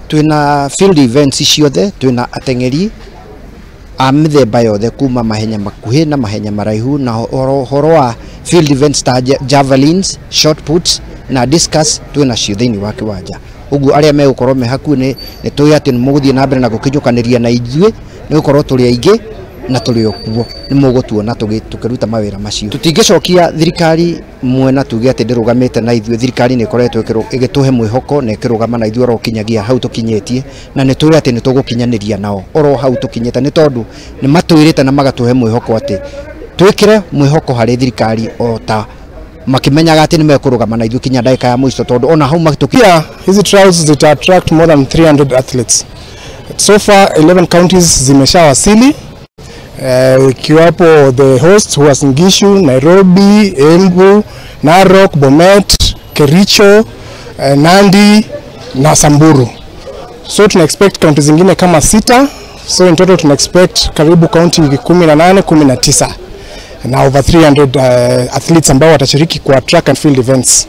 Twina field events ciothe, twina atengeri a mithemba yothe kuma mahenya makuhi na mahenya maraihu, na horo wa field events ta javelins, shot puts na discus twina cio thiini wa kiwanja. Uguo aria megukorwo me haku ni tui ati muguthie na mbere na gukinyukaniria na ithue ni gukorwo tuli aingi na tuli okuo ni mugutuona tukiruta mawira macio. Tutingicokia thirikari mwena tuge ati ndirugamite na ithue. Thirikari ni ikoretwo igituhe mwihoko na ikirugama na ithue ro kinyagia hau tukinyetie, na ni tui ati ni tugukinyaniria nao oro hau tukinyeta, ni tondu ni matwirite na magatuhe mwihoko ati twikire mwihoko hari thirikari ota makimenyaga ati ni mekurugama na ithue kinya ndaika ya muico, tondu ona hau matukia hizi trials zita attract more than 300 athletes. So far 11 counties zimeshawasili, ikiwapo the host who was Ngishu, Nairobi, Embu, Narok, Bomet, Kericho, Nandi na Samburu. So tuna expect counties zingine kama 6. So in total tuna expect karibu county 18, 19 na over 300 athletes ambao watashiriki kwa track and field events.